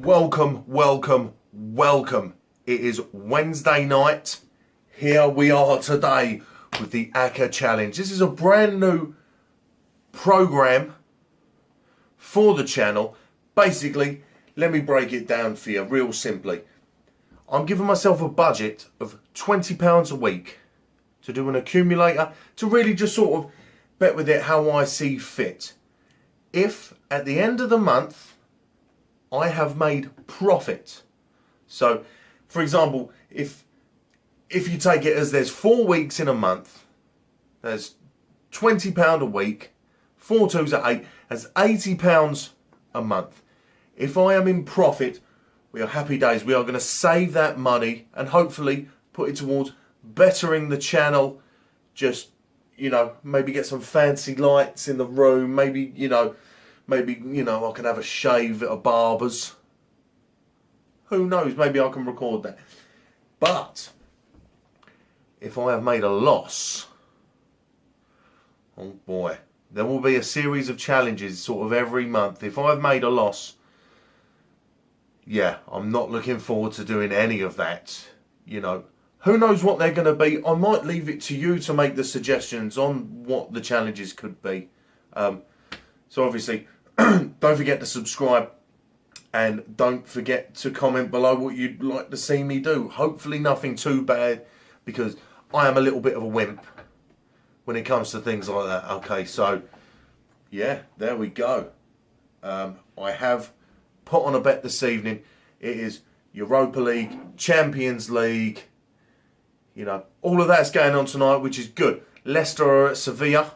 Welcome, welcome, welcome. It is Wednesday night. Here we are today with the Acca challenge. This is a brand new program for the channel. Basically, let me break it down for you real simply. I'm giving myself a budget of £20 a week to do an accumulator, to really just sort of bet with it how I see fit. If at the end of the month I have made profit, so for example, if you take it as there's 4 weeks in a month, there's £20 a week, 4 twos are 8, that's £80 a month. If I am in profit, we are happy days. We are going to save that money and hopefully put it towards bettering the channel. Just, maybe get some fancy lights in the room. Maybe, I can have a shave at a barber's. Who knows? Maybe I can record that. But if I have made a loss, oh boy, there will be a series of challenges sort of every month. If I've made a loss, yeah, I'm not looking forward to doing any of that. Who knows what they're going to be. I might leave it to you to make the suggestions on what the challenges could be. So obviously, don't forget to subscribe and don't forget to comment below what you'd like to see me do. Hopefully nothing too bad, because I am a little bit of a wimp when it comes to things like that. Okay, so yeah, there we go. I have put on a bet this evening. It is Europa League, Champions League, all of that's going on tonight, which is good. Leicester are at Sevilla.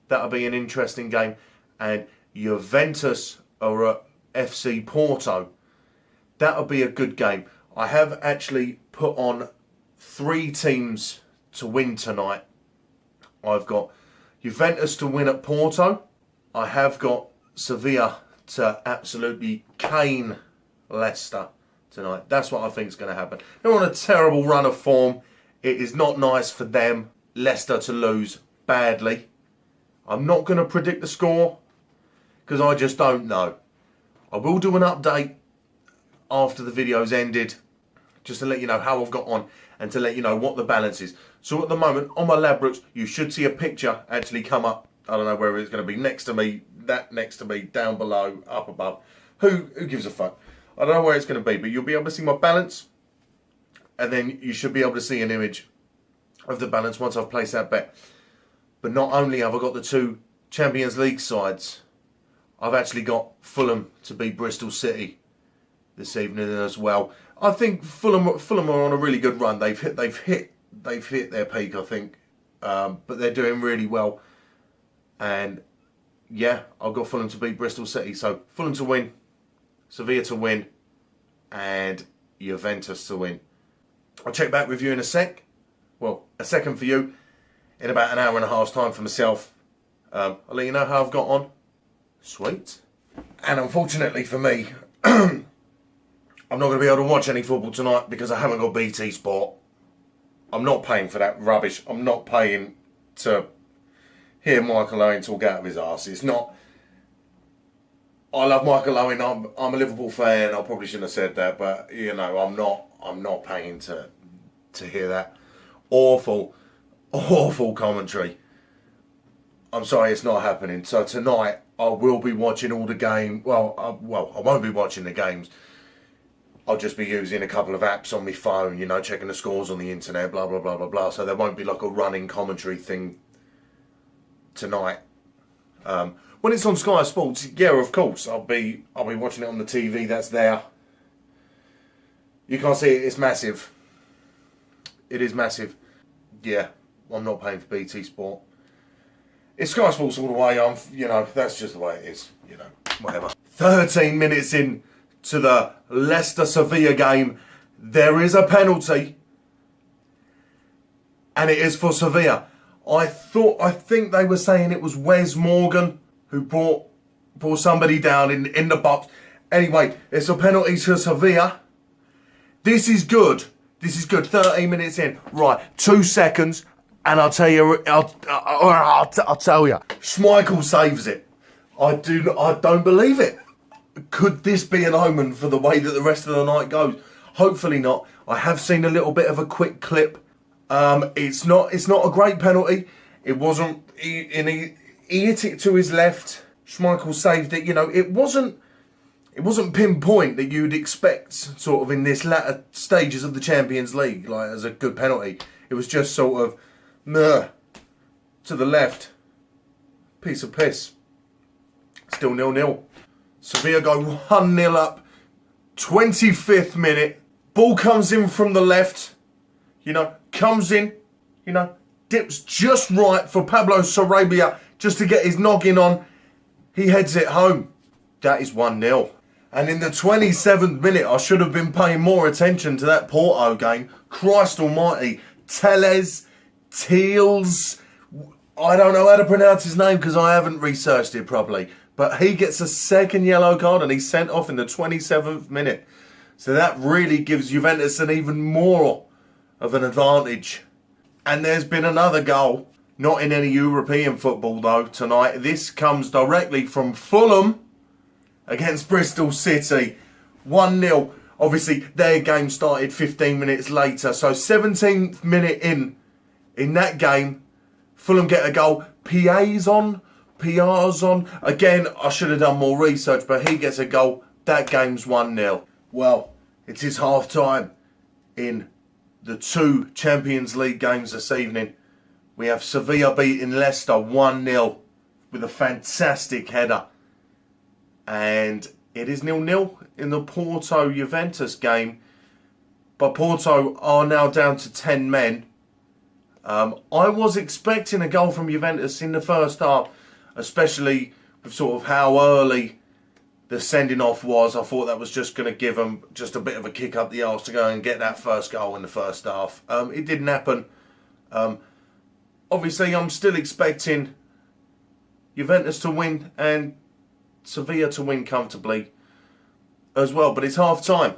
That'll be an interesting game. And Juventus are at FC Porto. That'll be a good game. I have actually put on 3 teams to win tonight. I've got Juventus to win at Porto. I have got Sevilla to absolutely cane Leicester tonight. That's what I think is going to happen. They're on a terrible run of form. It is not nice for them, Leicester, to lose badly. I'm not going to predict the score because I just don't know. I will do an update after the video's ended, just to let you know how I've got on and to let you know what the balance is. So at the moment, on my Ladbrokes, you should see a picture actually come up. I don't know where it's going to be. Next to me, that next to me, down below, up above. Who gives a fuck? I don't know where it's going to be, but you'll be able to see my balance. And then you should be able to see an image of the balance once I've placed that bet. But not only have I got the 2 Champions League sides, I've actually got Fulham to beat Bristol City this evening as well. I think Fulham are on a really good run. They've hit their peak, I think, but they're doing really well. And yeah, I've got Fulham to beat Bristol City. So Fulham to win, Sevilla to win, and Juventus to win. I'll check back with you in a sec. Well, a second for you. In about an hour and a half's time for myself. I'll let you know how I've got on. Sweet. And unfortunately for me, I'm not going to be able to watch any football tonight because I haven't got BT Sport. I'm not paying for that rubbish. I'm not paying to hear Michael Owen talk out of his arse. It's not... I love Michael Owen. I'm a Liverpool fan. I probably shouldn't have said that, but I'm not paying to hear that awful commentary. I'm sorry, it's not happening. So tonight I will be watching all the game. Well, I won't be watching the games. I'll just be using a couple of apps on my phone, checking the scores on the internet, blah blah blah blah blah. So there won't be like a running commentary thing tonight. When it's on Sky Sports, yeah, of course, I'll be watching it on the TV that's there. You can't see it, it's massive. It is massive. Yeah, I'm not paying for BT Sport. It's Sky Sports all the way. That's just the way it is. Whatever. 13 minutes in to the Leicester-Sevilla game. There is a penalty. And it is for Sevilla. I think they were saying it was Wes Morgan who brought somebody down in the box. Anyway, it's a penalty to Sevilla. This is good. This is good. 13 minutes in. Right, 2 seconds, and I'll tell you. I'll tell you. Schmeichel saves it. I don't believe it. could this be an omen for the way that the rest of the night goes? Hopefully not. I have seen a little bit of a quick clip. It's not a great penalty. It wasn't. He hit it to his left. Schmeichel saved it. You know, it wasn't pinpoint that you'd expect sort of in this latter stages of the Champions League, like as a good penalty. It was just sort of to the left. Piece of piss. Still 0-0. Sevilla go 1-0 up. 25th minute. Ball comes in from the left. You know, comes in. You know, dips just right for Pablo Sarabia just to get his noggin on. He heads it home. That is 1-0. And in the 27th minute, I should have been paying more attention to that Porto game. Christ almighty. Teles. I don't know how to pronounce his name because I haven't researched it properly. But he gets a second yellow card and he's sent off in the 27th minute. So that really gives Juventus an even more of an advantage. And there's been another goal. Not in any European football though tonight. This comes directly from Fulham against Bristol City. 1-0. Obviously their game started 15 minutes later. So 17th minute in that game, Fulham get a goal. PR's on. Again, I should have done more research, but he gets a goal. That game's 1-0. Well, it is half time in the 2 Champions League games this evening. We have Sevilla beating Leicester 1-0 with a fantastic header. And it is 0-0 in the Porto-Juventus game. But Porto are now down to 10 men. I was expecting a goal from Juventus in the first half, especially with sort of how early the sending off was. I thought that was just going to give them just a bit of a kick up the arse to go and get that first goal in the first half. It didn't happen. Obviously, I'm still expecting Juventus to win and Sevilla to win comfortably as well. But it's half time.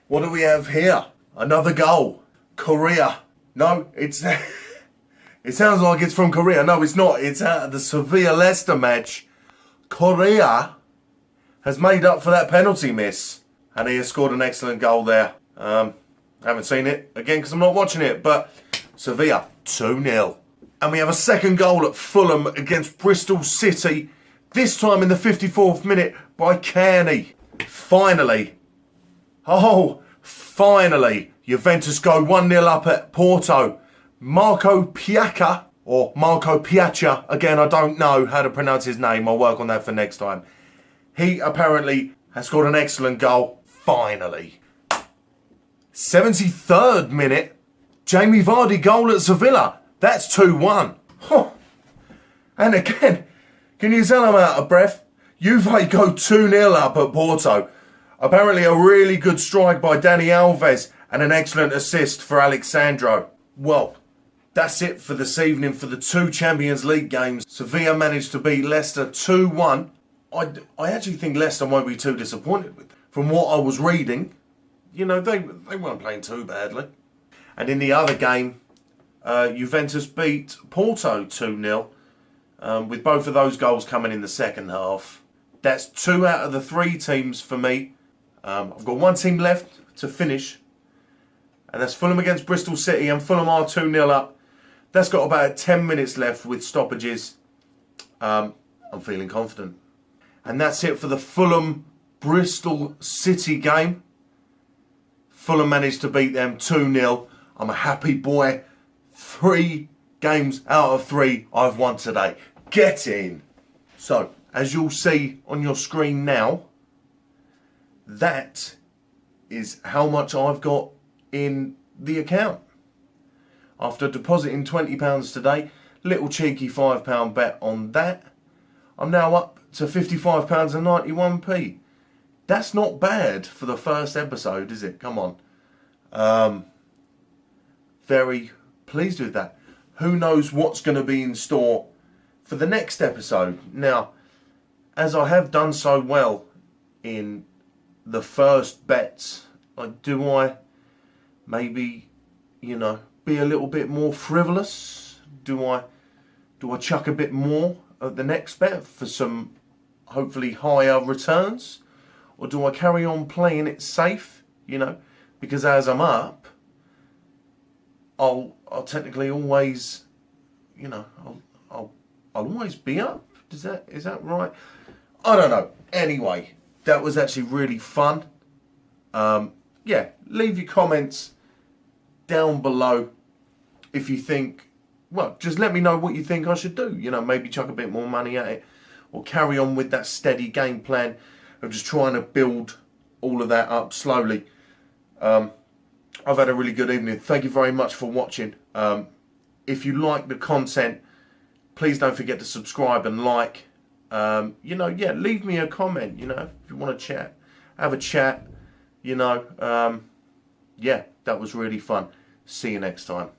What do we have here? Another goal. Korea. No, it's... It sounds like it's from Korea. No, it's not. It's out of the Sevilla-Leicester match. Korea has made up for that penalty miss. And he has scored an excellent goal there. I haven't seen it again because I'm not watching it. But Sevilla, 2-0. And we have a second goal at Fulham against Bristol City. This time in the 54th minute by Kearney. Finally. Oh, finally. Juventus go 1-0 up at Porto. Marco Piacca, or Marco Piaccia, again I don't know how to pronounce his name, I'll work on that for next time. He apparently has scored an excellent goal, finally. 73rd minute, Jamie Vardy goal at Sevilla, that's 2-1. Huh. And again, can you tell I'm out of breath? Juve go 2-0 up at Porto. Apparently a really good strike by Dani Alves and an excellent assist for Alexandro. Well, that's it for this evening for the 2 Champions League games. Sevilla managed to beat Leicester 2-1. I actually think Leicester won't be too disappointed with them. From what I was reading, you know, they weren't playing too badly. And in the other game, Juventus beat Porto 2-0, with both of those goals coming in the second half. That's 2 out of the 3 teams for me. I've got 1 team left to finish. And that's Fulham against Bristol City, and Fulham are 2-0 up. That's got about 10 minutes left with stoppages. I'm feeling confident. And that's it for the Fulham-Bristol City game. Fulham managed to beat them 2-0. I'm a happy boy. 3 games out of 3 I've won today. Get in. So, as you'll see on your screen now, that is how much I've got in the account. After depositing £20 today, little cheeky £5 bet on that, I'm now up to £55.91p. That's not bad for the first episode, is it? Come on. Very pleased with that. Who knows what's going to be in store for the next episode. Now, as I have done so well in the first bets, like, do I maybe, you know, be a little bit more frivolous? Do I chuck a bit more at the next bet for some hopefully higher returns? or do I carry on playing it safe? You know, because as I'm up, I'll technically always, you know, I'll always be up. Is that right? I don't know. Anyway, that was actually really fun. Yeah, leave your comments down below if you think, well, just let me know what you think I should do. You know, maybe chuck a bit more money at it, or carry on with that steady game plan of just trying to build all of that up slowly. I've had a really good evening. Thank you very much for watching. If you like the content, please don't forget to subscribe and like. You know, yeah, leave me a comment, you know, if you want to chat, have a chat, you know. Yeah, that was really fun. See you next time.